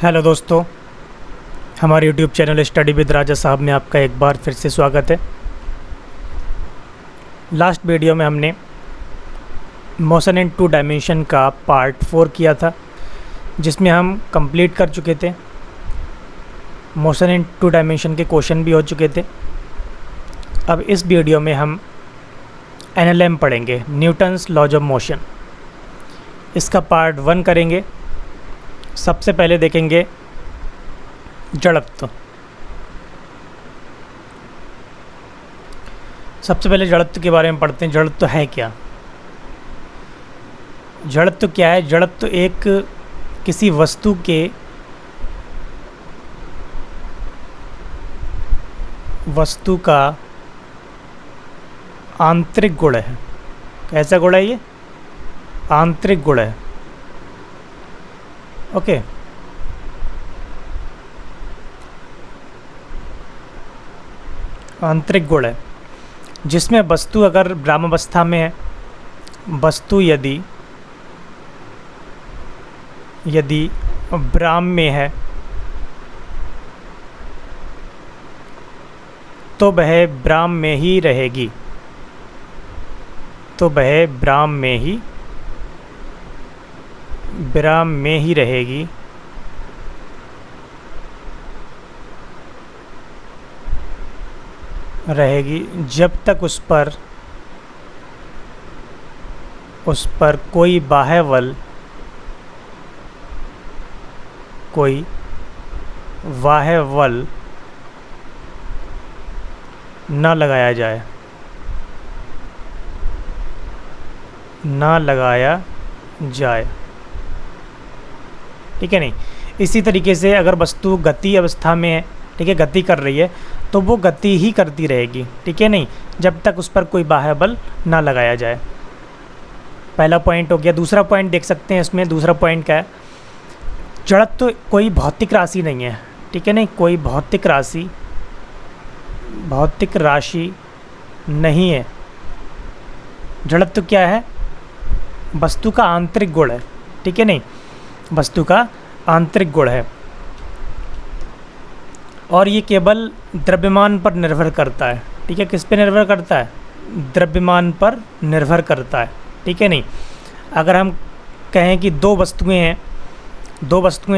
Hello दोस्तों, हमारे YouTube channel study with राजा साहब में आपका एक बार फिर से स्वागत है। लास्ट वीडियो में हमने मोशन इन 2 डायमेंशन का पार्ट 4 किया था, जिसमें हम कंप्लीट कर चुके थे। मोशन इन 2 डायमेंशन के क्वेश्चन भी हो चुके थे। अब इस वीडियो में हम एनएलएम पढ़ेंगे, न्यूटन्स लॉज ऑफ मोशन। इसका पार्ट 1 करेंगे। सबसे पहले देखेंगे जड़त्व। सबसे पहले जड़त्व के बारे में पढ़ते हैं। जड़त्व है क्या? जड़त्व क्या है? जड़त्व एक किसी वस्तु के का आंतरिक गुण है। कैसा गुण है ये? आंतरिक गुण है। ओके। आंतरिक गुण है, जिसमें वस्तु अगर ब्रह्मावस्था में है, वस्तु यदि ब्राह्म में है तो वह ब्राह्म में ही रहेगी। रहेगी जब तक उस पर कोई बाह्य बल न लगाया जाए। ठीक है नहीं? इसी तरीके से अगर वस्तु गति अवस्था में है, ठीक है, गति कर रही है, तो वो गति ही करती रहेगी। ठीक है नहीं? जब तक उस पर कोई बाह्य बल ना लगाया जाए। पहला पॉइंट हो गया। दूसरा पॉइंट देख सकते हैं इसमें। दूसरा पॉइंट क्या है? जड़त्व तो कोई भौतिक राशि नहीं है। ठीक है नहीं? कोई भौतिक राशि नहीं है। जड़त्व तो क्या है? वस्तु का आंतरिक गुण है। ठीक है नहीं? वस्तु का आंतरिक गुण है, और ये केवल द्रव्यमान पर निर्भर करता है। ठीक है? किस पे निर्भर करता है? द्रव्यमान पर निर्भर करता है। ठीक है नहीं? अगर हम कहें कि दो वस्तुएं,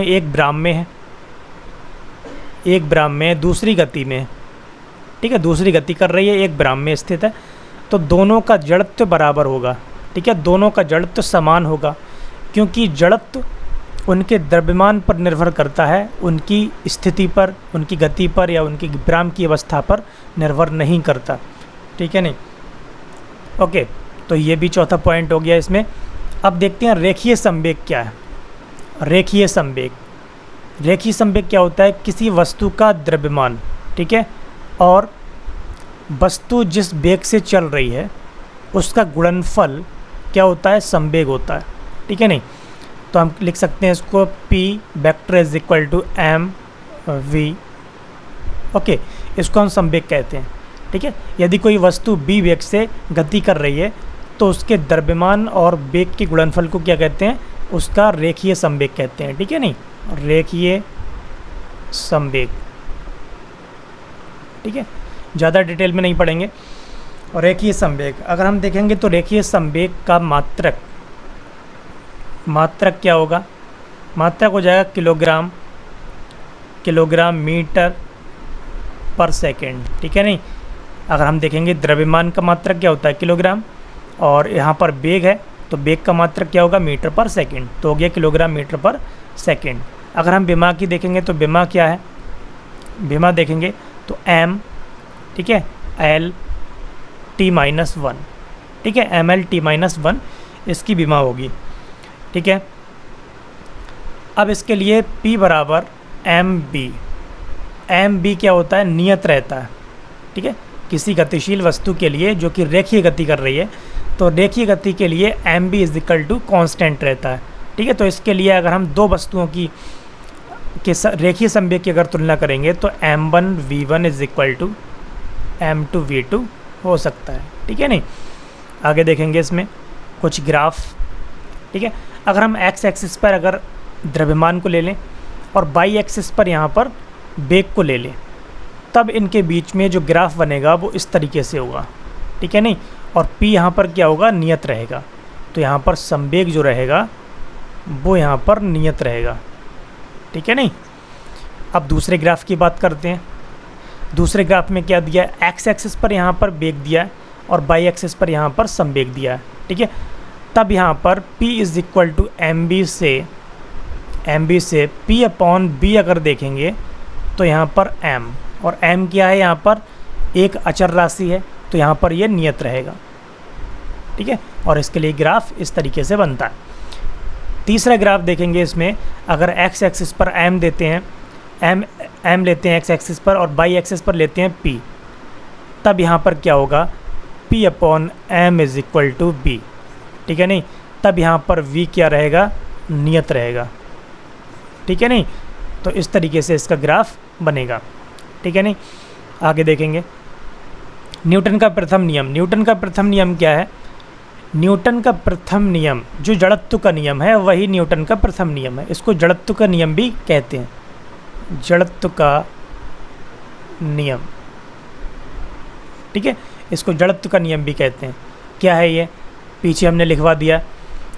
एक ब्राह्म में है, दूसरी गति में है। ठीक है? दूसरी गति कर रही है, एक ब्राह्म में स्थित है, तो दोनों का जड़त्व बराबर होगा। ठीक है? दोनों का जड़त्व समान होगा, क्योंकि जड़त्व उनके द्रव्यमान पर निर्भर करता है, उनकी स्थिति पर, उनकी गति पर या उनकी ब्राह्म की अवस्था पर निर्भर नहीं करता। ठीक है नहीं? ओके, तो ये भी चौथा पॉइंट हो गया इसमें। अब देखते हैं रेखीय संवेग क्या है। रेखीय संवेग क्या होता है? किसी वस्तु का द्रव्यमान, ठीक है, और वस्तु जिस वेग से चल रही है उसका गुणनफल क्या होता है? संवेग होता है। ठीक है नहीं? तो हम लिख सकते हैं इसको P vector is equal to mv। Okay, इसको हम संवेग कहते हैं। ठीक है? यदि कोई वस्तु b वेग से गति कर रही है तो उसके द्रव्यमान और वेग के गुणनफल को क्या कहते हैं? उसका रेखीय संवेग कहते हैं। ठीक है नहीं? रेखीय संवेग। ठीक है? ज़्यादा डिटेल में नहीं पढ़ेंगे। और रेखीय संवेग अगर हम देखेंगे तो रेखीय संवेग का मात्रक क्या होगा? मात्रक हो जाएगा किलोग्राम मीटर पर सेकेंड। ठीक है नहीं? अगर हम देखेंगे द्रव्यमान का मात्रक क्या होता है? किलोग्राम, और यहाँ पर वेग है तो वेग का मात्रक क्या होगा? मीटर पर सेकेंड। तो हो गया किलोग्राम मीटर पर सेकेंड। अगर हम विमा की देखेंगे तो विमा क्या है? विमा देखेंगे तो m, ठीक है, L/T-1। ठीक है? mL/T-1 इसकी विमा होगी। ठीक है? अब इसके लिए P बराबर mb क्या होता है? नियत रहता है। ठीक है? किसी गतिशील वस्तु के लिए जो कि रेखीय गति कर रही है, तो रेखीय गति के लिए mb is equal to constant रहता है। ठीक है? तो इसके लिए अगर हम दो वस्तुओं की रेखीय संवेग की अगर तुलना करेंगे तो m1v1 is equal to m2v2 हो सकता है। ठीक है नहीं? आगे देखेंगे इसमें कुछ ग्राफ। ठीक है? अगर हम एक्स एक्सिस पर अगर द्रव्यमान को ले लें और बाई एक्सिस पर यहाँ पर वेग को ले लें, तब इनके बीच में जो ग्राफ बनेगा वो इस तरीके से होगा, ठीक है नहीं। और p यहाँ पर क्या होगा, नियत रहेगा। तो यहाँ पर संवेग जो रहेगा वो यहाँ पर नियत रहेगा, ठीक है नहीं। अब दूसरे ग्राफ की बात करते हैं। दूसरे ग्राफ में क्या दिया है, एक्स एक्सिस पर यहाँ पर वेग दिया है और बाई एक्सिस पर यहाँ पर संवेग दिया है, ठीक है। तब यहाँ पर p is equal to M B से p अपॉन बी अगर देखेंगे तो यहाँ पर m, और m क्या है, यहाँ पर एक अचर राशि है, तो यहाँ पर ये नियत रहेगा, ठीक है। और इसके लिए ग्राफ इस तरीके से बनता है। तीसरा ग्राफ देखेंगे, इसमें अगर x एक्सिस पर m देते हैं, m लेते हैं x एक्सिस पर और बाई एक्सिस पर लेते हैं p, तब यहाँ पर क्या होगा, p upon m is equal to b, ठीक है नहीं। तब यहाँ पर v क्या रहेगा, नियत रहेगा, ठीक है नहीं। तो इस तरीके से इसका ग्राफ बनेगा, ठीक है नहीं। आगे देखेंगे न्यूटन का प्रथम नियम। न्यूटन का प्रथम नियम क्या है, न्यूटन का प्रथम नियम जो जड़त्व का नियम है वही न्यूटन का प्रथम नियम है। इसको जड़त्व का नियम भी कहते हैं, जड़त्व का नियम, ठीक है। इसको जड़त्व का नियम भी कहते हैं। क्या है ये, पीछे हमने लिखवा दिया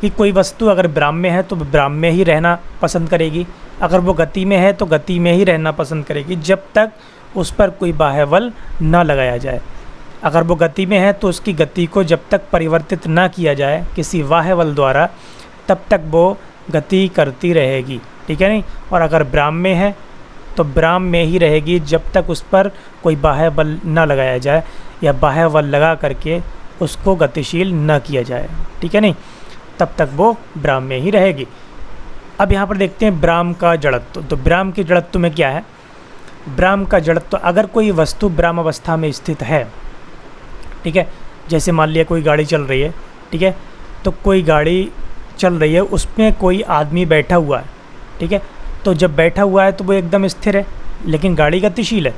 कि कोई वस्तु अगर ब्राह्म्य है तो ब्राह्म्य ही रहना पसंद करेगी, अगर वो गति में है तो गति में ही रहना पसंद करेगी, जब तक उस पर कोई बाह्य बल न लगाया जाए। अगर वो गति में है तो उसकी गति को जब तक परिवर्तित ना किया जाए किसी बाह्य बल द्वारा, तब तक वो गति करती रहेगी, ठीक है नहीं। और अगर ब्राह्म्य है तो ब्राह्म्य ही रहेगी जब तक उस पर कोई बाह्य बल न लगाया जाए या बाह्य बल लगा करके उसको गतिशील न किया जाए, ठीक है नहीं, तब तक वो ब्राह्म्य ही रहेगी। अब यहाँ पर देखते हैं ब्राह्म का जड़त्व। तो ब्राह्म के जड़त्व में क्या है, ब्राह्म का जड़त्व, अगर कोई वस्तु ब्राह्म अवस्था में स्थित है, ठीक है, जैसे मान लिया कोई गाड़ी चल रही है, ठीक है, तो कोई गाड़ी चल रही है उसमें कोई आदमी बैठा हुआ है, ठीक है, तो जब बैठा हुआ है तो वो एकदम स्थिर है, लेकिन गाड़ी गतिशील है,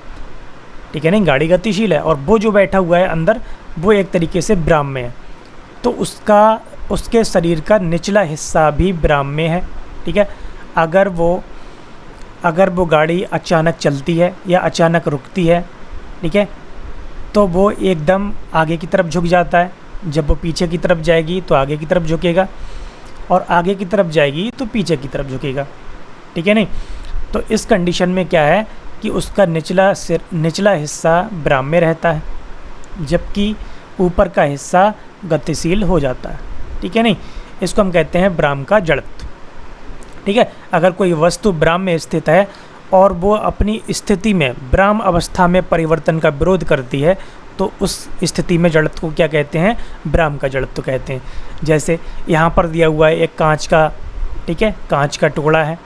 ठीक है नहीं, गाड़ी गतिशील है, और वो जो बैठा हुआ है अंदर वो एक तरीके से ब्राह्म्य है, तो उसके शरीर का निचला हिस्सा भी ब्राह्म्य है, ठीक है। अगर वो गाड़ी अचानक चलती है या अचानक रुकती है, ठीक है, तो वो एकदम आगे की तरफ झुक जाता है। जब वो पीछे की तरफ जाएगी तो आगे की तरफ झुकेगा, और आगे की तरफ जाएगी तो पीछे की तरफ झुकेगा, ठीक है नहीं। तो इस कंडीशन में क्या है कि उसका निचला हिस्सा ब्राह्म्य रहता है, जबकि ऊपर का हिस्सा गतिशील हो जाता है, ठीक है नहीं। इसको हम कहते हैं ब्राह्म का जड़त्व, ठीक है। अगर कोई वस्तु ब्राह्म में स्थित है और वो अपनी स्थिति में ब्राह्म अवस्था में परिवर्तन का विरोध करती है, तो उस स्थिति में जड़त्व को क्या कहते हैं, ब्राह्म का जड़त्व कहते हैं। जैसे यहाँ पर दिया हुआ है एक कांच का, ठीक है, कांच का टुकड़ा है,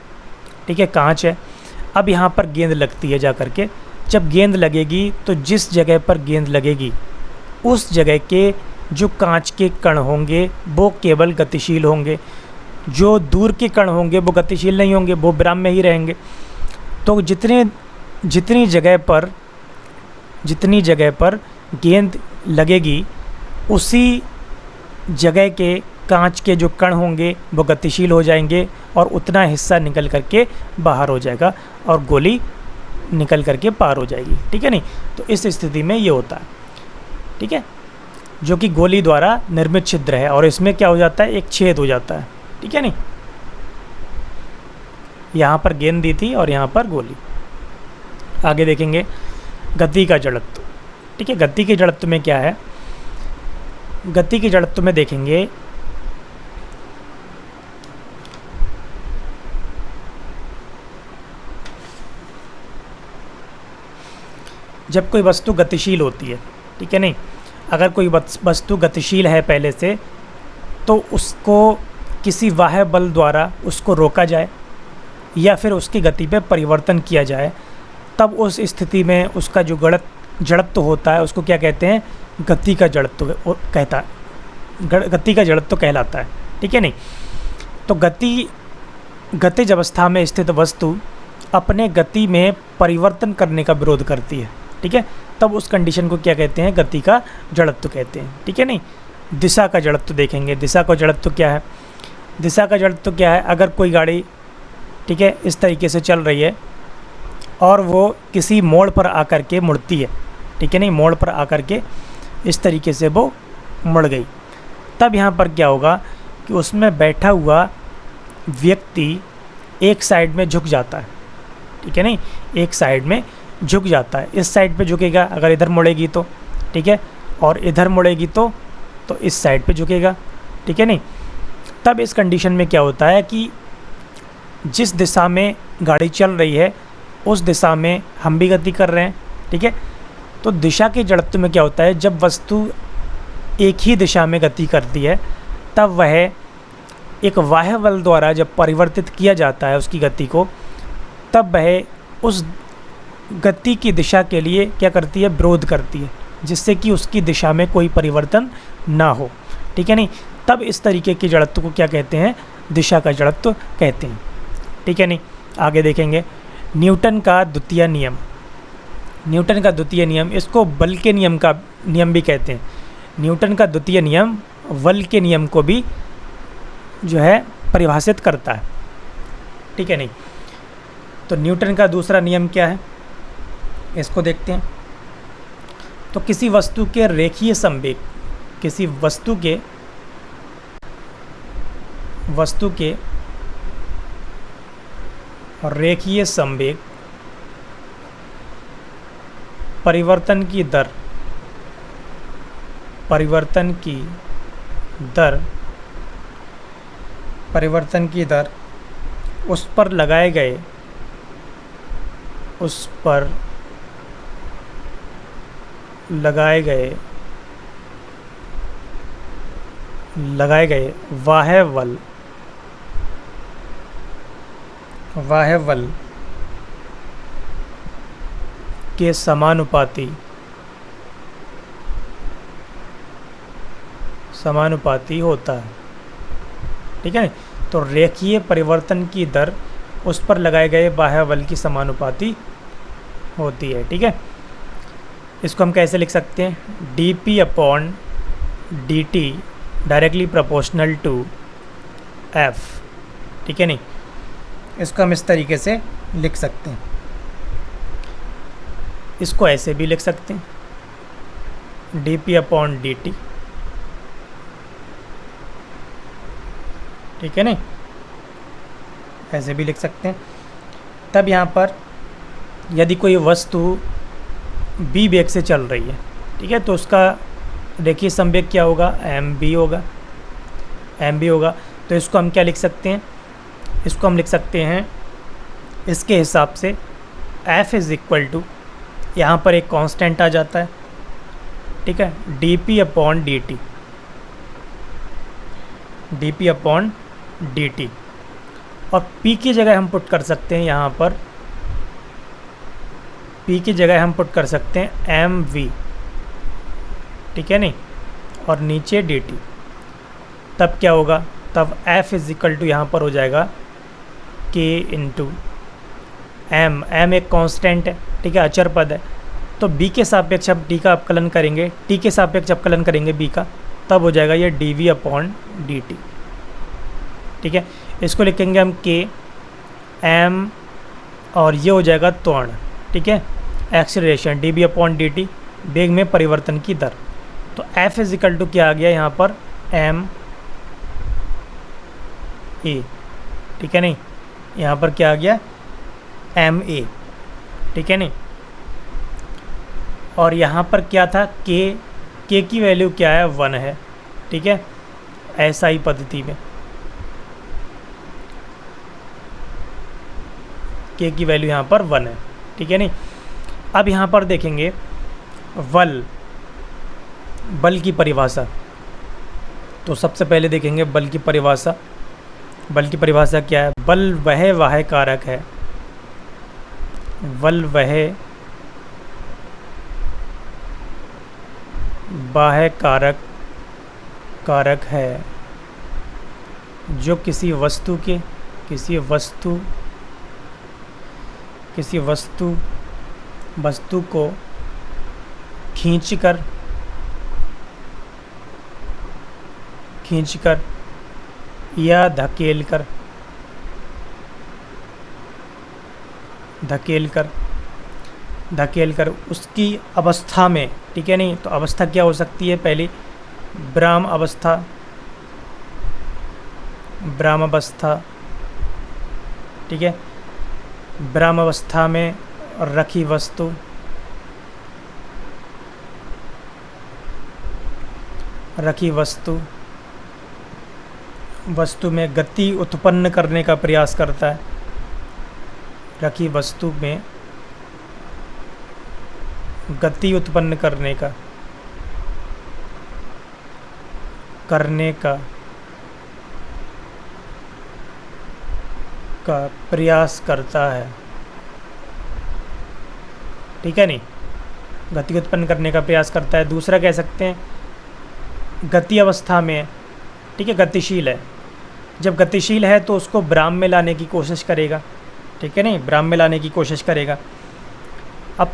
ठीक है, कांच है। अब यहाँ पर गेंद लगती है जा करके, जब गेंद लगेगी तो जिस जगह पर गेंद लगेगी उस जगह के जो कांच के कण होंगे वो केवल गतिशील होंगे, जो दूर के कण होंगे वो गतिशील नहीं होंगे, वो ब्राह्म्य ही रहेंगे। तो जितनी जगह पर गेंद लगेगी उसी जगह के कांच के जो कण होंगे वो गतिशील हो जाएंगे, और उतना हिस्सा निकल करके बाहर हो जाएगा और गोली निकल करके पार हो जाएगी, ठीक है नहीं। तो इस स्थिति में ये होता है, ठीक है, जो कि गोली द्वारा निर्मित छिद्र है, और इसमें क्या हो जाता है, एक छेद हो जाता है, ठीक है नहीं। यहाँ पर गेंद दी थी और यहाँ पर गोली। आगे देखेंगे गति का जड़त्व, ठीक है। गति के जड़त्व में क्या है, गति के जड़त्व में देखेंगे जब कोई वस्तु गतिशील होती है, ठीक है नहीं, अगर कोई वस्तु गतिशील है पहले से, तो उसको किसी बाह्य बल द्वारा उसको रोका जाए या फिर उसकी गति पे परिवर्तन किया जाए, तब उस स्थिति में उसका जो जड़त्व होता है उसको क्या कहते हैं, गति का जड़त्व गति का जड़त्व कहलाता है, ठीक है नहीं। तो गतिज अवस्था में स्थित वस्तु अपने गति में परिवर्तन करने का विरोध करती है, ठीक है, तब उस कंडीशन को क्या कहते हैं, गति का जड़त्व कहते हैं, ठीक है नहीं। दिशा का जड़त्व देखेंगे। दिशा का जड़त्व क्या है, दिशा का जड़त्व क्या है, अगर कोई गाड़ी ठीक है, इस तरीके से चल रही है और वो किसी मोड़ पर आकर के मुड़ती है, ठीक है नहीं, मोड़ पर आकर के इस तरीके से वो मुड़ गई। तब यहाँ पर क्या होगा कि उसमें बैठा हुआ व्यक्ति एक साइड में झुक जाता है, ठीक है नहीं, एक साइड में झुक जाता है, इस साइड पे झुकेगा अगर इधर मुड़ेगी तो, ठीक है, और इधर मुड़ेगी तो इस साइड पे झुकेगा, ठीक है नहीं। तब इस कंडीशन में क्या होता है कि जिस दिशा में गाड़ी चल रही है उस दिशा में हम भी गति कर रहे हैं, ठीक है। तो दिशा के जड़त्व में क्या होता है, जब वस्तु एक ही दिशा में गति करती है तब वह एक बाह्य बल द्वारा जब परिवर्तित किया जाता है उसकी गति को, तब वह उस गति की दिशा के लिए क्या करती है, विरोध करती है, जिससे कि उसकी दिशा में कोई परिवर्तन ना हो, ठीक है नहीं। तब इस तरीके की जड़त्व को क्या कहते हैं, दिशा का जड़त्व कहते हैं, ठीक है नहीं। आगे देखेंगे न्यूटन का द्वितीय नियम। न्यूटन का द्वितीय नियम, इसको बल के नियम का नियम भी कहते हैं। न्यूटन का द्वितीय नियम बल के नियम को भी जो है परिभाषित करता है, ठीक है नहीं। तो न्यूटन का दूसरा नियम क्या है, इसको देखते हैं। तो किसी वस्तु के रेखीय संवेग, किसी वस्तु के रेखीय संवेग परिवर्तन की दर उस पर लगाए गए बाह्य बल के समानुपाती होता है, ठीक है। तो रेखीय परिवर्तन की दर उस पर लगाए गए बाह्य बल की समानुपाती होती है, ठीक है। इसको हम कैसे लिख सकते हैं, dp/dt directly proportional to f, ठीक है नहीं। इसको हम इस तरीके से लिख सकते हैं, इसको ऐसे भी लिख सकते हैं, dp/dt, ठीक है नहीं, ऐसे भी लिख सकते हैं। तब यहाँ पर यदि कोई वस्तु b वेग से चल रही है, ठीक है, तो उसका रेखीय संवेग क्या होगा, mb होगा। तो इसको हम क्या लिख सकते हैं, इसको हम लिख सकते हैं इसके हिसाब से f इज़ इक्वल टू, यहाँ पर एक कांस्टेंट आ जाता है, ठीक है, dp/dt और p की जगह हम पुट कर सकते हैं, यहाँ पर p की जगह हम पुट कर सकते हैं mv, ठीक है नहीं, और नीचे dt। तब क्या होगा, तब f इज़ इक्वल टू यहाँ पर हो जाएगा k इंटू m एक कांस्टेंट है, ठीक है, अचर पद है। तो b के सापेक्ष अब t का अपकलन करेंगे, t के सापेक्ष अपकलन करेंगे b का, तब हो जाएगा ये dv/dt, ठीक है। इसको लिखेंगे हम k m और ये हो जाएगा त्वरण, ठीक है, एक्सीलरेशन dv/dt वेग में परिवर्तन की दर। तो f इज इक्वल टू क्या आ गया यहाँ पर m a, ठीक है नहीं, यहाँ पर क्या आ गया m a, ठीक है नहीं। और यहाँ पर क्या था k की वैल्यू क्या है 1 है, ठीक है, SI पद्धति में k की वैल्यू यहाँ पर 1 है, ठीक है नहीं। अब यहाँ पर देखेंगे बल की परिभाषा। तो सबसे पहले देखेंगे बल की परिभाषा। बल की परिभाषा क्या है, बल वह बाह्य कारक है, बल वह बाह्य कारक है जो किसी वस्तु को खींचकर या धकेलकर धकेल कर उसकी अवस्था में, ठीक है नहीं, तो अवस्था क्या हो सकती है, पहली ब्राह्म अवस्था, ठीक है, ब्राह्म अवस्था में रखी वस्तु में गति उत्पन्न करने का प्रयास करता है, रखी वस्तु में गति उत्पन्न करने का प्रयास करता है, ठीक है नहीं, गति उत्पन्न करने का प्रयास करता है। दूसरा कह सकते हैं गति अवस्था में, ठीक है, गतिशील है, जब गतिशील है तो उसको ब्राह्म में लाने की कोशिश करेगा, ठीक है नहीं, ब्राह्म में लाने की कोशिश करेगा। अब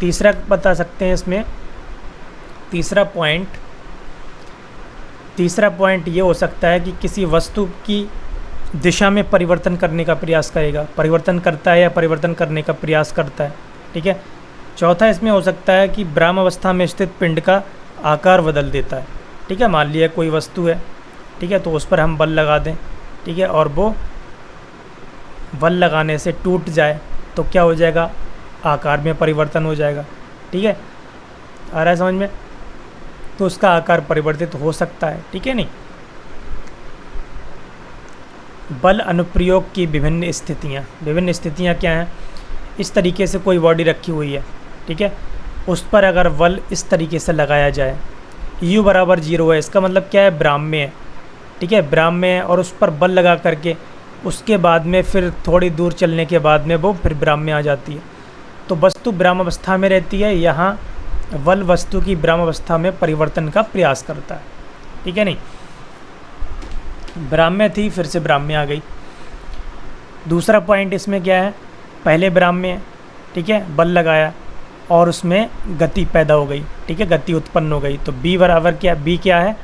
तीसरा बता सकते हैं इसमें, तीसरा पॉइंट ये हो सकता है कि किसी वस्तु की दिशा में परिवर्तन करने का प्रयास करेगा, परिवर्तन करता है या परिवर्तन करने का प्रयास करता है, ठीक है। चौथा इसमें हो सकता है कि ब्राह्म अवस्था में स्थित पिंड का आकार बदल देता है, ठीक है, मान लिया कोई वस्तु है, ठीक है, तो उस पर हम बल लगा दें, ठीक है, और वो बल लगाने से टूट जाए तो क्या हो जाएगा, आकार में परिवर्तन हो जाएगा, ठीक है, आ रहा है समझ में, तो उसका आकार परिवर्तित हो सकता है, ठीक है नहीं। बल अनुप्रयोग की विभिन्न स्थितियाँ क्या हैं, इस तरीके से कोई बॉडी रखी हुई है, ठीक है, उस पर अगर बल इस तरीके से लगाया जाए, u बराबर 0 है, इसका मतलब क्या है, ब्राह्म में है, ठीक है, ब्राह्म में है, और उस पर बल लगा करके उसके बाद में फिर थोड़ी दूर चलने के बाद में वो फिर ब्राह्म में आ जाती है, तो वस्तु ब्राह्म अवस्था में रहती है, यहाँ बल वस्तु की ब्राह्म अवस्था में परिवर्तन का प्रयास करता है, ठीक है नहीं, ब्राह्म में थी फिर से ब्राह्म में आ गई। दूसरा पॉइंट इसमें क्या है, पहले ब्राह्म में, ठीक है, बल लगाया और उसमें गति पैदा हो गई, ठीक है, गति उत्पन्न हो गई, तो b बराबर क्या, b क्या है,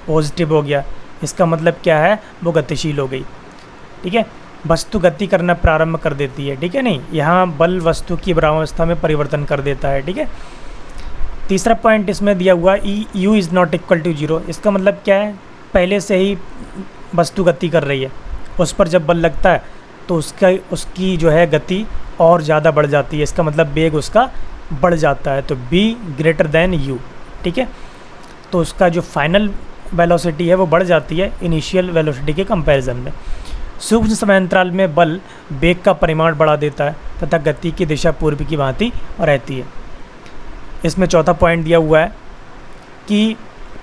पॉजिटिव हो गया, इसका मतलब क्या है, वो गतिशील हो गई, ठीक है, वस्तु गति करना प्रारंभ कर देती है, ठीक है नहीं, यहाँ बल वस्तु की ब्राह्म अवस्था में परिवर्तन कर देता है, ठीक है। तीसरा पॉइंट इसमें दिया हुआ u is not equal to 0, इसका मतलब क्या है, पहले से ही वस्तु गति कर रही है, उस पर जब बल लगता है तो उसकी जो है गति और ज़्यादा बढ़ जाती है, इसका मतलब वेग उसका बढ़ जाता है, तो b ग्रेटर देन u, ठीक है, तो उसका जो फाइनल वेलोसिटी है वो बढ़ जाती है इनिशियल वेलोसिटी के कंपैरिजन में। सूक्ष्म समयांतराल में बल वेग का परिमाण बढ़ा देता है तथा गति की दिशा पूर्व की भांति रहती है। इसमें चौथा पॉइंट दिया हुआ है कि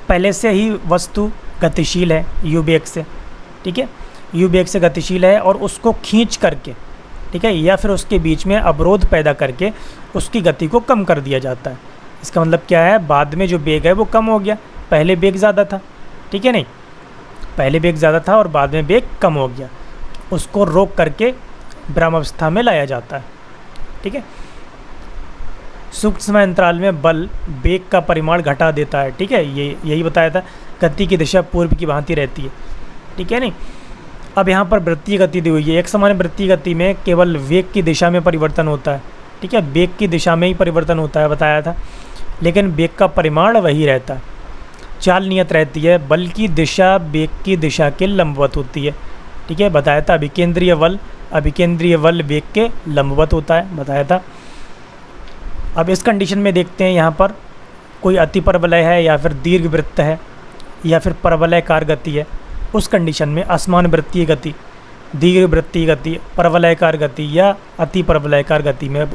पहले से ही वस्तु गतिशील है u वेग से, ठीक है, u वेग से गतिशील है और उसको खींच करके, ठीक है, या फिर उसके बीच में अवरोध पैदा करके उसकी गति को कम कर दिया जाता है। इसका मतलब क्या है, बाद में जो वेग है वो कम हो गया, पहले वेग ज़्यादा था, ठीक है नहीं, पहले वेग ज़्यादा था और बाद में वेग कम हो गया, उसको रोक करके ब्रह्मावस्था में लाया जाता है, ठीक है। सूक्ष्म समय अंतराल में बल वेग का परिमाण घटा देता है, ठीक है, यही बताया था, गति की दिशा पूर्व की भांति रहती है, ठीक है नहीं। अब यहाँ पर वृत्तीय गति दी हुई है, एक समान वृत्तीय गति में केवल वेग की दिशा में परिवर्तन होता है, ठीक है, वेग की दिशा में ही परिवर्तन होता है बताया था, लेकिन वेग का परिमाण वही रहता है, चाल नियत रहती है, बल की दिशा वेग की दिशा के लंबवत होती है, ठीक है, बताया था। अभिकेंद्रीय बल वेग के लंबवत होता है, बताया था। अब इस कंडीशन में देखते हैं, यहाँ पर कोई अति परवलय है या फिर दीर्घ वृत्त है या फिर परवलयकार गति है, उस कंडीशन में असमान वृत्तीय गति, दीर्घ वृत्तीय गति, परवलयकार गति या अति परवलयकार गति में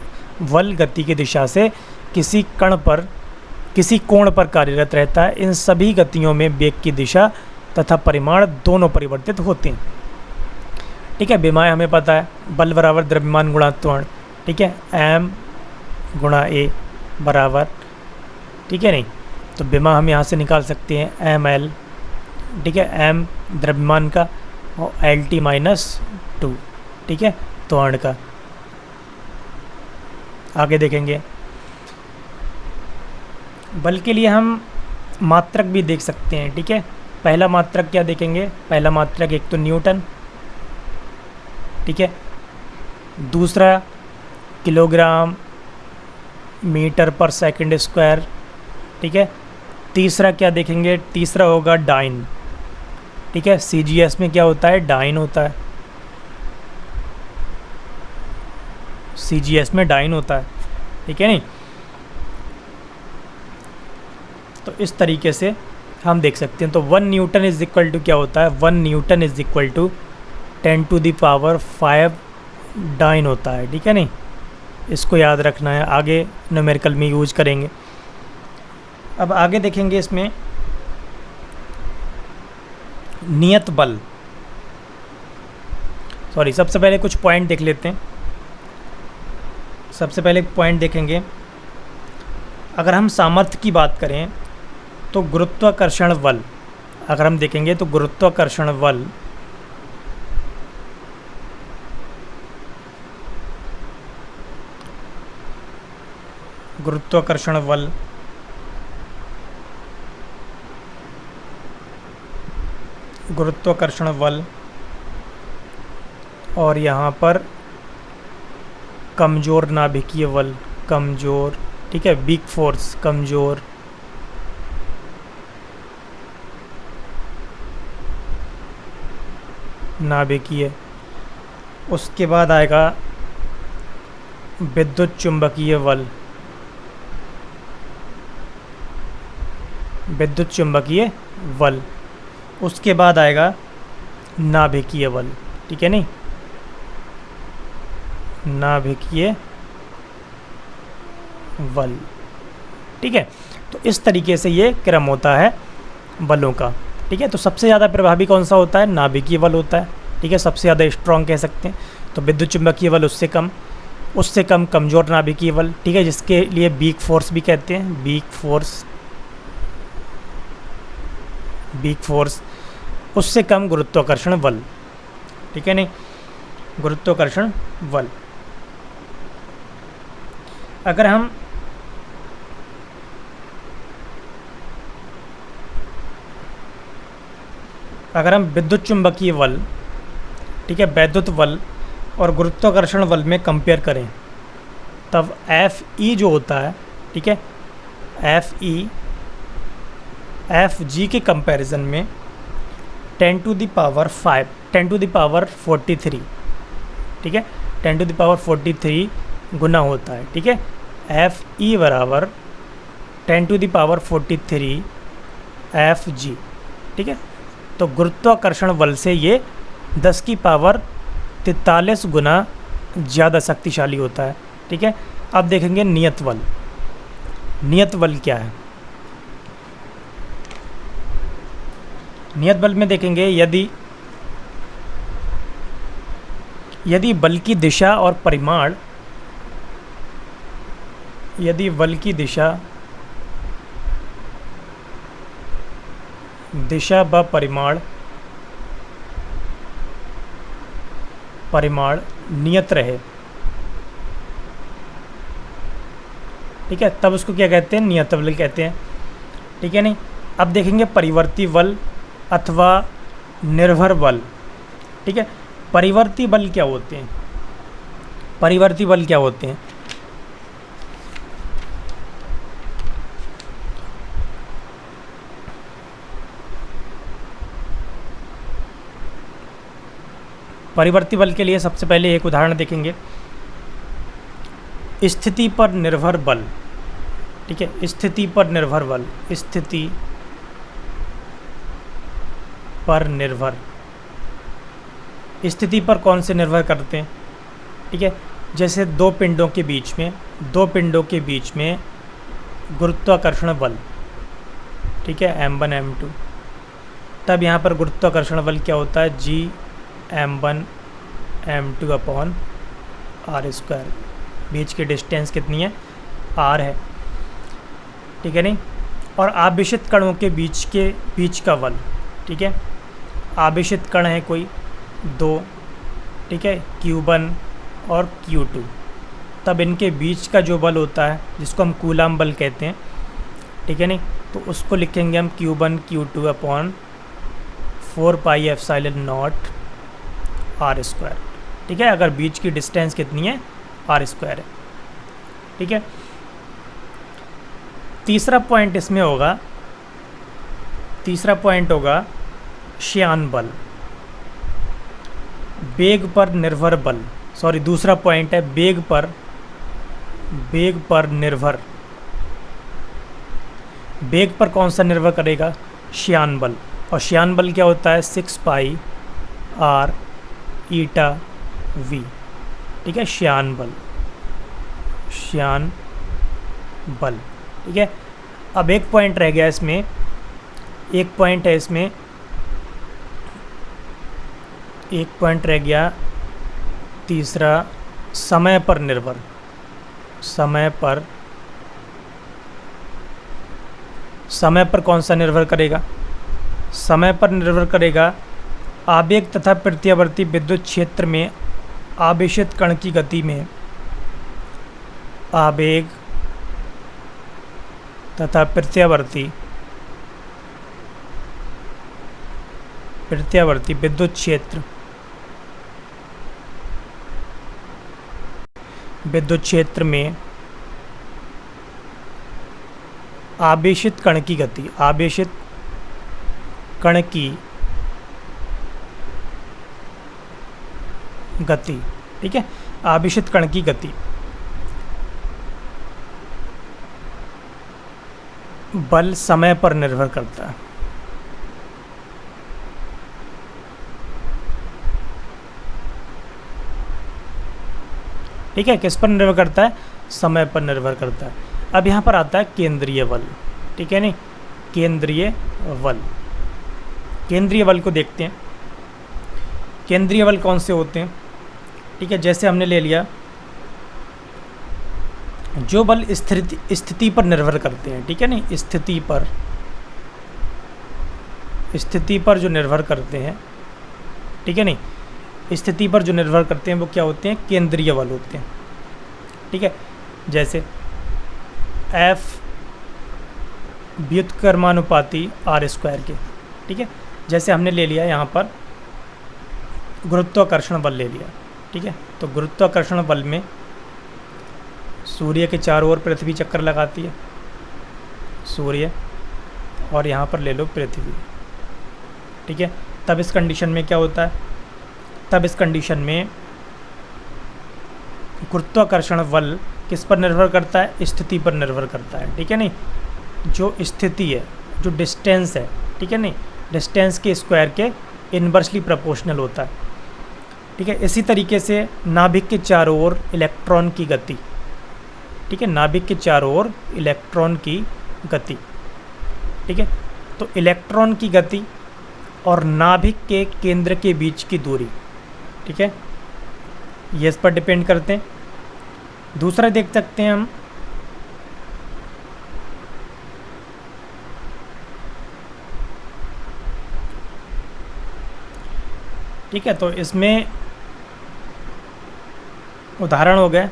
बल गति की दिशा से किसी कोण पर कार्यरत रहता है। इन सभी गतियों में वेग की दिशा तथा परिमाण दोनों परिवर्तित होते हैं, ठीक है। विमाएँ हमें पता है, बल बराबर द्रव्यमान गुणा त्वरण, ठीक है, m गुणा a बराबर, ठीक है नहीं, तो विमा हम यहाँ से निकाल सकते हैं ml, ठीक है, m द्रव्यमान का और lt - 2, ठीक है, त्वरण का। आगे देखेंगे, बल के लिए हम मात्रक भी देख सकते हैं, ठीक है। पहला मात्रक क्या देखेंगे, पहला मात्रक एक तो न्यूटन, ठीक है, दूसरा किलोग्राम मीटर पर सेकंड स्क्वायर, ठीक है। तीसरा क्या देखेंगे, तीसरा होगा डाइन, ठीक है। CGS में क्या होता है, डाइन होता है, CGS में डाइन होता है, ठीक है नहीं। तो इस तरीके से हम देख सकते हैं। तो 1 न्यूटन इज इक्वल टू क्या होता है, 1 newton is equal to 10⁵ dyne होता है, ठीक है नहीं। इसको याद रखना है, आगे न्यूमेरिकल में यूज करेंगे। अब आगे देखेंगे इसमें नियत बल, सॉरी सबसे पहले कुछ पॉइंट देख लेते हैं। सबसे पहले पॉइंट देखेंगे, अगर हम सामर्थ्य की बात करें तो गुरुत्वाकर्षण बल, अगर हम देखेंगे तो गुरुत्वाकर्षण बल गुरुत्वाकर्षण बल और यहाँ पर कमज़ोर नाभिकीय बल, कमज़ोर, ठीक है, वीक फोर्स, कमज़ोर नाभिकीय। उसके बाद आएगा विद्युत चुंबकीय बल, विद्युत चुंबकीय बल। उसके बाद आएगा नाभिकीय बल, ठीक है नहीं, नाभिकीय बल, ठीक है। तो इस तरीके से ये क्रम होता है बलों का, ठीक है। तो सबसे ज़्यादा प्रभावी कौन सा होता है, नाभिकीय बल होता है, ठीक है, सबसे ज़्यादा स्ट्रॉन्ग कह सकते हैं। तो विद्युत चुंबकीय बल उससे कम कमज़ोर नाभिकीय बल, ठीक है, जिसके लिए वीक फोर्स भी कहते हैं, वीक फोर्स। उससे कम गुरुत्वाकर्षण बल, ठीक है नहीं, गुरुत्वाकर्षण बल। अगर हम विद्युत चुंबकीय बल, ठीक है, वैद्युत बल और गुरुत्वाकर्षण बल में कंपेयर करें, तब FE जो होता है, ठीक है, FG के कंपैरिजन में 10⁵43, ठीक है, 10⁵43 गुना होता है, ठीक है। FE बराबर 10⁵43 FG, ठीक है। तो गुरुत्वाकर्षण बल से ये 10⁻43 गुना ज़्यादा शक्तिशाली होता है, ठीक है। अब देखेंगे नियत बल। नियत बल क्या है, नियत बल में देखेंगे यदि बल की दिशा और परिमाण, यदि बल की दिशा व परिमाण नियत रहे, ठीक है, तब उसको क्या कहते हैं, नियत बल कहते हैं, ठीक है नहीं। अब देखेंगे परिवर्ती बल अथवा निर्भर बल, ठीक है। परिवर्ती बल क्या होते हैं, परिवर्ती बल क्या होते हैं, परिवर्ती बल के लिए सबसे पहले एक उदाहरण देखेंगे, स्थिति पर निर्भर बल, ठीक है, स्थिति पर निर्भर बल, स्थिति पर निर्भर, स्थिति पर कौन से निर्भर करते हैं, ठीक है। जैसे दो पिंडों के बीच में गुरुत्वाकर्षण बल, ठीक है, M1 M2, तब यहाँ पर गुरुत्वाकर्षण बल क्या होता है, Gm1 M2 अपॉन r²। बीच की डिस्टेंस कितनी है, r है, ठीक है नहीं। और आवेशित कणों के बीच का बल, ठीक है, आवेशित कण है कोई दो, ठीक है, Q1 और Q2, तब इनके बीच का जो बल होता है जिसको हम कूलाम बल कहते हैं, ठीक है नहीं, तो उसको लिखेंगे हम Q1 Q2 अपॉन 4πε0 r², ठीक है, अगर बीच की डिस्टेंस कितनी है, r स्क्वायर है। ठीक है, तीसरा पॉइंट इसमें होगा, तीसरा पॉइंट होगा श्यान बल, वेग पर निर्भर बल। सॉरी, दूसरा पॉइंट है वेग पर निर्भर। वेग पर कौन सा निर्भर करेगा, श्यान बल। और श्यान बल क्या होता है, 6 पाई r ईटा v। ठीक है, श्यान बल, श्यान बल। ठीक है, अब एक पॉइंट रह गया इसमें, एक पॉइंट है इसमें, एक पॉइंट रह गया तीसरा, समय पर निर्भर। समय पर कौन सा निर्भर करेगा, समय पर निर्भर करेगा आवेग तथा प्रत्यावर्ती विद्युत क्षेत्र में आवेशित कण की गति में, आवेग तथा प्रत्यावर्ती विद्युत क्षेत्र में आवेशित कण की गति, आवेशित कण की गति। ठीक है, आवेशित कण की गति बल समय पर निर्भर करता है। ठीक है, किस पर निर्भर करता है, समय पर निर्भर करता है। अब यहाँ पर आता है केंद्रीय बल। ठीक है, नहीं, केंद्रीय बल, केंद्रीय बल को देखते हैं। केंद्रीय बल कौन से होते हैं। ठीक है, जैसे हमने ले लिया जो बल स्थिति पर निर्भर करते हैं। ठीक है, नहीं, स्थिति पर जो निर्भर करते हैं। ठीक है, नहीं, स्थिति पर जो निर्भर करते हैं वो क्या होते हैं, केंद्रीय बल होते हैं। ठीक है, जैसे F व्युत्क्रमानुपाती r स्क्वायर के। ठीक है, जैसे हमने ले लिया यहाँ पर गुरुत्वाकर्षण बल ले लिया। ठीक है, तो गुरुत्वाकर्षण बल में सूर्य के चारों ओर पृथ्वी चक्कर लगाती है, सूर्य, और यहाँ पर ले लो पृथ्वी। ठीक है, तब इस कंडीशन में क्या होता है, तब इस कंडीशन में गुरुत्वाकर्षण बल किस पर निर्भर करता है, स्थिति पर निर्भर करता है। ठीक है, नहीं, जो स्थिति है, जो डिस्टेंस है, ठीक है, नहीं, डिस्टेंस के स्क्वायर के इन्वर्सली प्रोपोर्शनल होता है। ठीक है, इसी तरीके से नाभिक के चारों ओर इलेक्ट्रॉन की गति। ठीक है, नाभिक के चारों ओर इलेक्ट्रॉन की गति। ठीक है, तो इलेक्ट्रॉन की गति और नाभिक के केंद्र के बीच की दूरी, ठीक है, ये इस पर डिपेंड करते हैं। दूसरा देख सकते हैं हम, ठीक है, तो इसमें उदाहरण हो गए।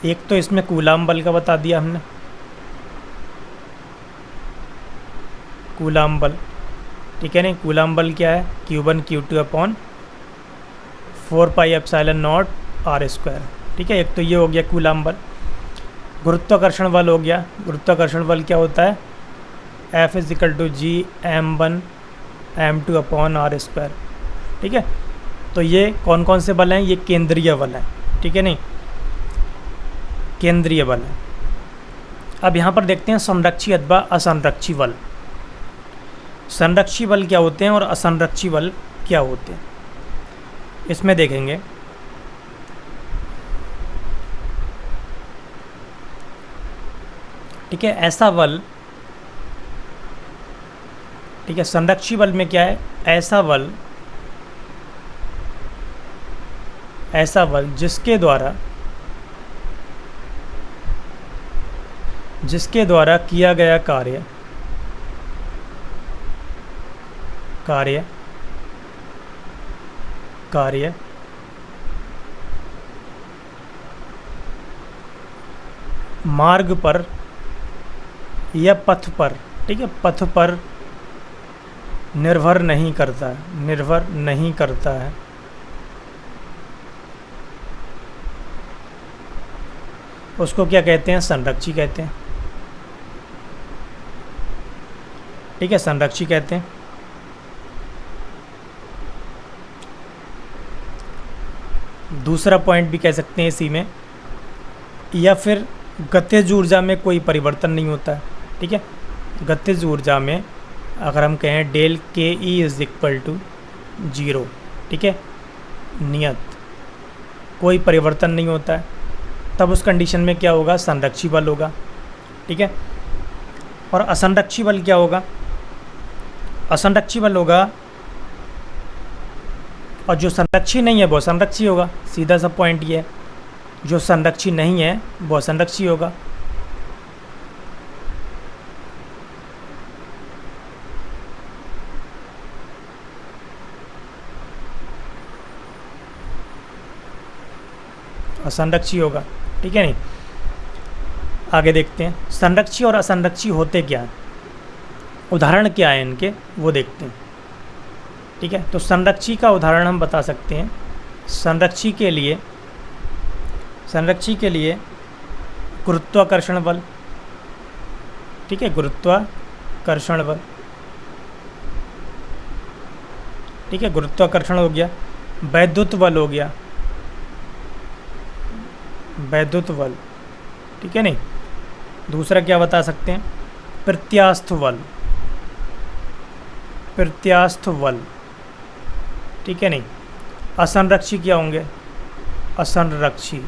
एक तो इसमें कूलाम बल का बता दिया हमने, कूलाम बल। ठीक है, नहीं, कूलाम बल क्या है, Q1 Q2 upon 4 pi epsilon not r square. ठीक है, एक तो ये हो गया कूलाम बल। गुरुत्वाकर्षण बल हो गया, गुरुत्वाकर्षण बल क्या होता है, F = G m1 m2 upon r square. ठीक है, तो ये कौन कौन से बल हैं, ये केंद्रीय बल हैं। ठीक है, नहीं, केंद्रीय बल है। अब यहाँ पर देखते हैं संरक्षी अथवा असंरक्षी बल। संरक्षी बल क्या होते हैं और असंरक्षी बल क्या होते हैं, इसमें देखेंगे। ठीक है, ऐसा बल, ठीक है, संरक्षी बल में क्या है, ऐसा बल जिसके द्वारा किया गया कार्य मार्ग पर या पथ पर, ठीक है, पथ पर निर्भर नहीं करता है, उसको क्या कहते हैं, संरक्षी कहते हैं। ठीक है, संरक्षी कहते हैं। दूसरा पॉइंट भी कह सकते हैं इसी में, या फिर गतिज ऊर्जा में कोई परिवर्तन नहीं होता है। ठीक है, गतिज ऊर्जा में अगर हम कहें डेल के ई इज़ इक्वल टू 0, ठीक है, नियत, कोई परिवर्तन नहीं होता है, तब उस कंडीशन में क्या होगा, संरक्षी बल होगा। ठीक है, और असंरक्षी बल क्या होगा, असंरक्षी बल होगा, और जो संरक्षी नहीं है वो संरक्षी होगा। सीधा सा पॉइंट ये है, जो संरक्षी नहीं है वो असंरक्षी होगा। असंरक्षी होगा। ठीक है, नहीं, आगे देखते हैं संरक्षी और असंरक्षी होते क्या हैं, उदाहरण क्या है इनके वो देखते हैं। ठीक है, तो संरक्षी का उदाहरण हम बता सकते हैं। संरक्षी के लिए गुरुत्वाकर्षण बल। ठीक है, गुरुत्वाकर्षण बल। ठीक है, गुरुत्वाकर्षण हो गया, वैद्युत बल हो गया, वैद्युत बल। ठीक है, नहीं, दूसरा क्या बता सकते हैं, प्रत्यास्थ बल, प्रत्यास्थ बल। ठीक है, नहीं, असंरक्षी क्या होंगे, असंरक्षी,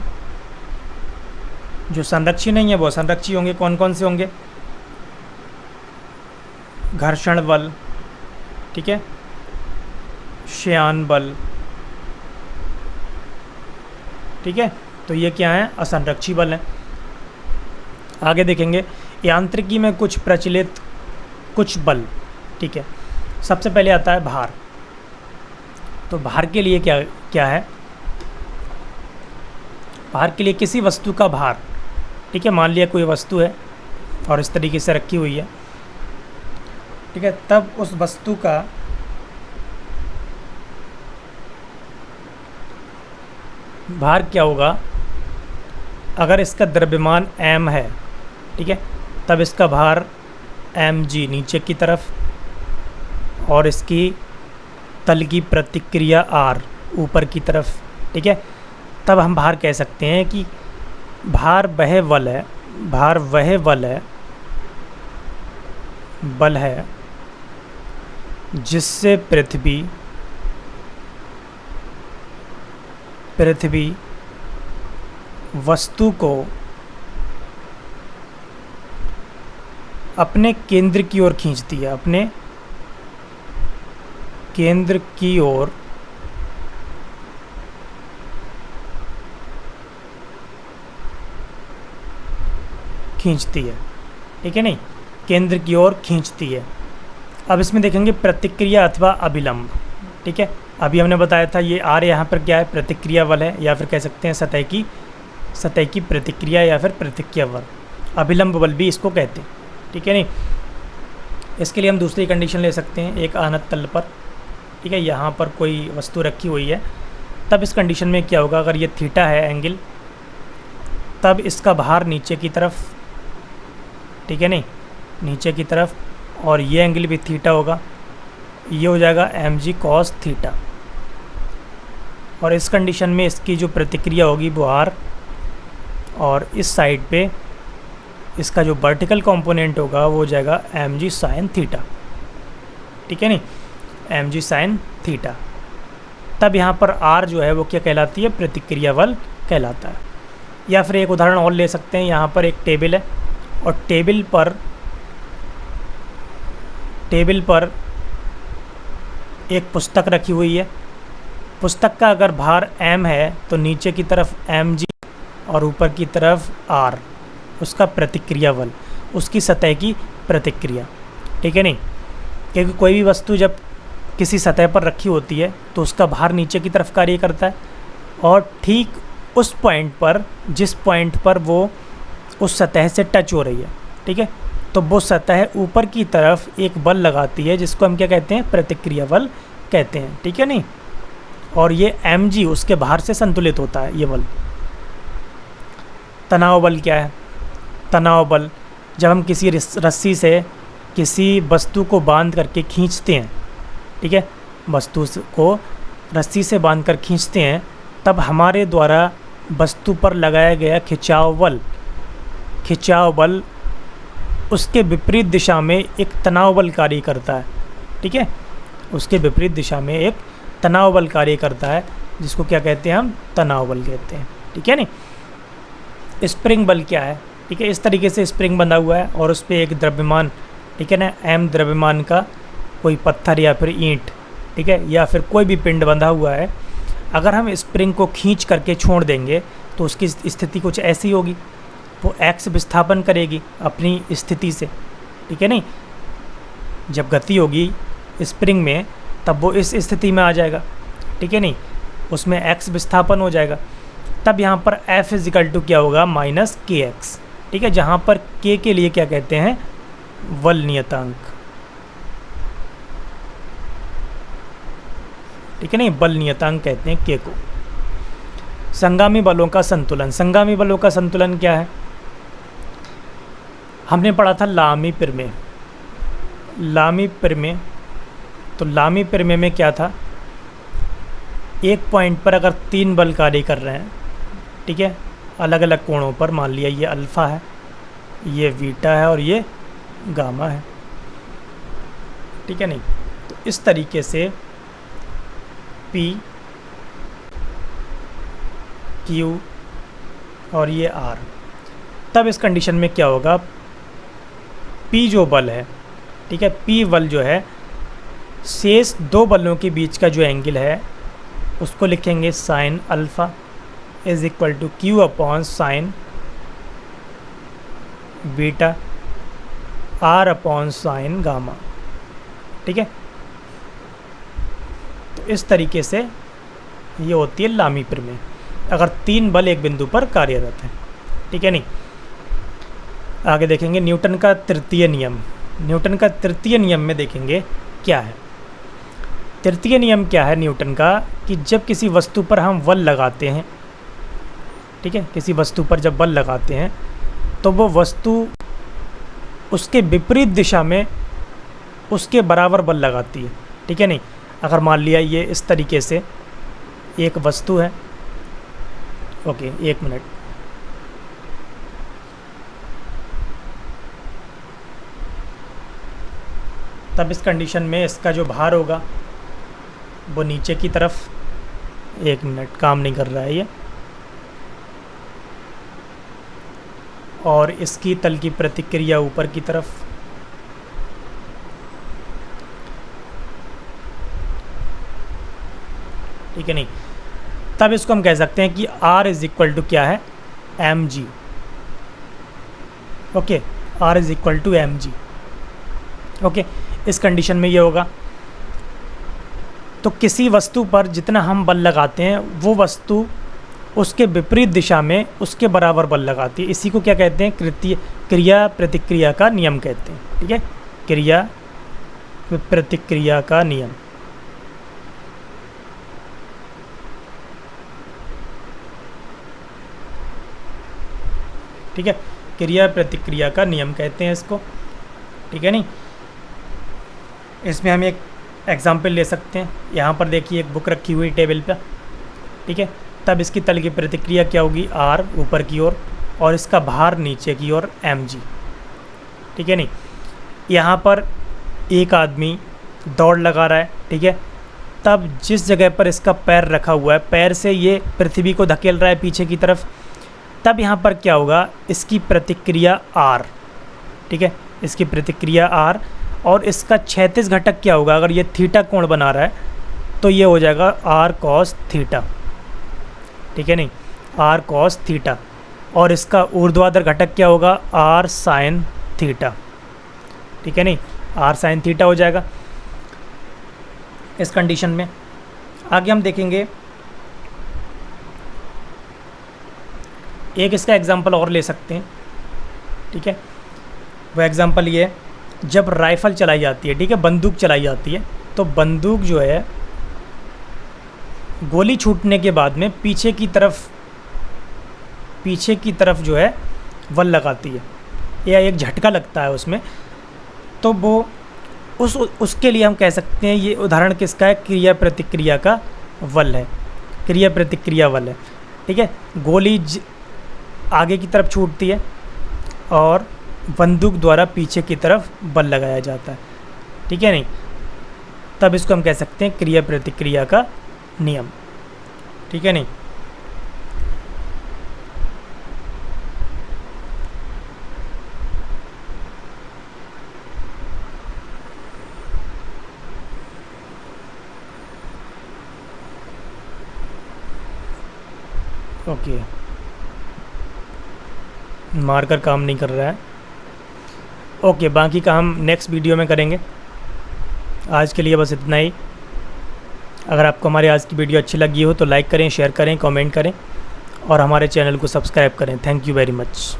जो संरक्षी नहीं है वो असंरक्षी होंगे। कौन कौन से होंगे, घर्षण बल, ठीक है, श्यान बल। ठीक है, तो ये क्या है, असंरक्षी बल है। आगे देखेंगे यांत्रिकी में कुछ प्रचलित कुछ बल। ठीक है, सबसे पहले आता है भार। तो भार के लिए क्या क्या है, भार के लिए किसी वस्तु का भार। ठीक है, मान लिया कोई वस्तु है और इस तरीके से रखी हुई है। ठीक है, तब उस वस्तु का भार क्या होगा, अगर इसका द्रव्यमान m है, ठीक है, तब इसका भार mg नीचे की तरफ, और इसकी तल की प्रतिक्रिया r ऊपर की तरफ। ठीक है, तब हम भार कह सकते हैं कि भार वह बल है, भार वह बल है जिससे पृथ्वी वस्तु को अपने केंद्र की ओर खींचती है, अपने केंद्र की ओर खींचती है। ठीक है, नहीं, केंद्र की ओर खींचती है। अब इसमें देखेंगे प्रतिक्रिया अथवा अभिलंब। ठीक है, अभी हमने बताया था ये आर यहाँ पर क्या है, प्रतिक्रिया बल है, या फिर कह सकते हैं सतह की प्रतिक्रिया या फिर प्रतिक्रिया बल, अभिलंब बल भी इसको कहते हैं। ठीक है, नहीं, इसके लिए हम दूसरी कंडीशन ले सकते हैं, एक आनत तल पर। ठीक है, यहाँ पर कोई वस्तु रखी हुई है, तब इस कंडीशन में क्या होगा, अगर ये थीटा है एंगल, तब इसका भार नीचे की तरफ। ठीक है, नहीं, नीचे की तरफ, और ये एंगल भी थीटा होगा, ये हो जाएगा mg cos थीटा। और इस कंडीशन में इसकी जो प्रतिक्रिया होगी वो r, और इस साइड पे इसका जो वर्टिकल कंपोनेंट होगा वो हो जाएगा mg sin थीटा। ठीक है, नहीं, mg sin थीटा। तब यहाँ पर r जो है वो क्या कहलाती है, प्रतिक्रिया बल कहलाता है। या फिर एक उदाहरण और ले सकते हैं, यहाँ पर एक टेबल है, और टेबल पर एक पुस्तक रखी हुई है। पुस्तक का अगर भार m है तो नीचे की तरफ mg और ऊपर की तरफ r, उसका प्रतिक्रिया बल, उसकी सतह की प्रतिक्रिया। ठीक है, नहीं, क्योंकि कोई भी वस्तु जब किसी सतह पर रखी होती है तो उसका भार नीचे की तरफ कार्य करता है, और ठीक उस पॉइंट पर, जिस पॉइंट पर वो उस सतह से टच हो रही है, ठीक है, तो वो सतह ऊपर की तरफ एक बल लगाती है, जिसको हम क्या कहते हैं, प्रतिक्रिया बल कहते हैं। ठीक है, नहीं, और ये mg उसके भार से संतुलित होता है, ये बल। तनाव बल क्या है? तनाव बल जब हम किसी रस्सी से किसी वस्तु को बांध करके खींचते हैं, ठीक है, वस्तु को रस्सी से बांध कर खींचते हैं, तब हमारे द्वारा वस्तु पर लगाया गया खिंचाव बल उसके विपरीत दिशा में एक तनाव बल कार्य करता है, ठीक है, उसके विपरीत दिशा में एक तनाव बल कार्य करता है, जिसको क्या कहते हैं हम? तनाव बल कहते हैं, ठीक है नहीं। स्प्रिंग बल क्या है? ठीक है, इस तरीके से स्प्रिंग बंधा हुआ है और उस पर एक द्रव्यमान, ठीक है ना, m द्रव्यमान का कोई पत्थर या फिर ईंट, ठीक है, या फिर कोई भी पिंड बंधा हुआ है। अगर हम स्प्रिंग को खींच करके छोड़ देंगे तो उसकी स्थिति कुछ ऐसी होगी, वो x विस्थापन करेगी अपनी स्थिति से, ठीक है नहीं। जब गति होगी स्प्रिंग में तब वो इस स्थिति में आ जाएगा, ठीक है नहीं, उसमें x विस्थापन हो जाएगा। तब यहाँ पर F = क्या होगा? -kx, ठीक है, जहाँ पर k के लिए क्या कहते हैं? बल नियतांक, ठीक है नहीं, बल नियतांक कहते हैं k को। संगामी बलों का संतुलन। संगामी बलों का संतुलन क्या है? हमने पढ़ा था लामी प्रमेय। तो लामी प्रमेय में क्या था? एक पॉइंट पर अगर 3 बल कार्य कर रहे हैं, ठीक है, अलग अलग कोणों पर, मान लिया ये अल्फ़ा है, ये बीटा है और ये गामा है, ठीक है नहीं, तो इस तरीके से P, Q और ये R। तब इस कंडीशन में क्या होगा? P जो बल है, ठीक है, P बल जो है, शेष 2 बलों के बीच का जो एंगल है उसको लिखेंगे sine alpha = Q/sin beta R/sin gamma, ठीक है। तो इस तरीके से ये होती है लामी प्रमेय, अगर 3 बल एक बिंदु पर कार्यरत हैं, ठीक है नहीं। आगे देखेंगे न्यूटन का तृतीय नियम। न्यूटन का तृतीय नियम में देखेंगे क्या है। तृतीय नियम क्या है न्यूटन का? कि जब किसी वस्तु पर हम बल लगाते हैं, ठीक है, किसी वस्तु पर जब बल लगाते हैं तो वो वस्तु उसके विपरीत दिशा में उसके बराबर बल लगाती है, ठीक है नहीं। अगर मान लिया ये इस तरीके से एक वस्तु है, ओके, 1 मिनट, तब इस कंडीशन में इसका जो भार होगा वो नीचे की तरफ, 1 मिनट, काम नहीं कर रहा है ये, और इसकी तल की प्रतिक्रिया ऊपर की तरफ, ठीक है नहीं। तब इसको हम कह सकते हैं कि R = क्या है? mg, okay, R = mg, okay. इस कंडीशन में ये होगा, तो किसी वस्तु पर जितना हम बल लगाते हैं वो वस्तु उसके विपरीत दिशा में उसके बराबर बल लगाती है। इसी को क्या कहते हैं? क्रिया प्रतिक्रिया का नियम कहते हैं, ठीक है, क्रिया प्रतिक्रिया का नियम। ठीक है, क्रिया प्रतिक्रिया का नियम कहते हैं इसको, ठीक है नहीं। इसमें हम एक एग्जाम्पल ले सकते हैं। यहाँ पर देखिए एक बुक रखी हुई टेबल पर, ठीक है। तब इसकी तल की प्रतिक्रिया क्या होगी? R ऊपर की ओर और इसका भार नीचे की ओर mg, ठीक है नहीं। यहाँ पर एक आदमी दौड़ लगा रहा है, ठीक है। तब जिस जगह पर इसका पैर रखा हुआ है, पैर से ये पृथ्वी को धकेल रहा है पीछे की तरफ, तब यहाँ पर क्या होगा? इसकी प्रतिक्रिया R, ठीक है, इसकी प्रतिक्रिया R, और इसका क्षैतिज घटक क्या होगा? अगर ये थीटा कोण बना रहा है तो ये हो जाएगा R cos थीटा, ठीक है नहीं, R cos थीटा, और इसका ऊर्ध्वाधर घटक क्या होगा? R sin थीटा, ठीक है नहीं, R sin थीटा हो जाएगा इस कंडीशन में। आगे हम देखेंगे एक इसका एग्जांपल और ले सकते हैं, ठीक है। वो एग्जांपल ये है, जब राइफ़ल चलाई जाती है, ठीक है, बंदूक चलाई जाती है, तो बंदूक जो है गोली छूटने के बाद में पीछे की तरफ पीछे की तरफ जो है बल लगाती है या एक झटका लगता है उसमें, तो वो उसके लिए हम कह सकते हैं ये उदाहरण किसका है, क्रिया प्रतिक्रिया का बल है, क्रिया प्रतिक्रिया बल है। ठीक है, गोली आगे की तरफ छूटती है और बंदूक द्वारा पीछे की तरफ बल लगाया जाता है। ठीक है नहीं, तब इसको हम कह सकते हैं क्रिया प्रतिक्रिया का नियम। ठीक है नहीं। ओके, मार्कर काम नहीं कर रहा है। ओके, बाकी का हम नेक्स्ट वीडियो में करेंगे। आज के लिए बस इतना ही। अगर आपको हमारी आज की वीडियो अच्छी लगी हो तो लाइक करें, शेयर करें, कमेंट करें और हमारे चैनल को सब्सक्राइब करें। Thank you very much.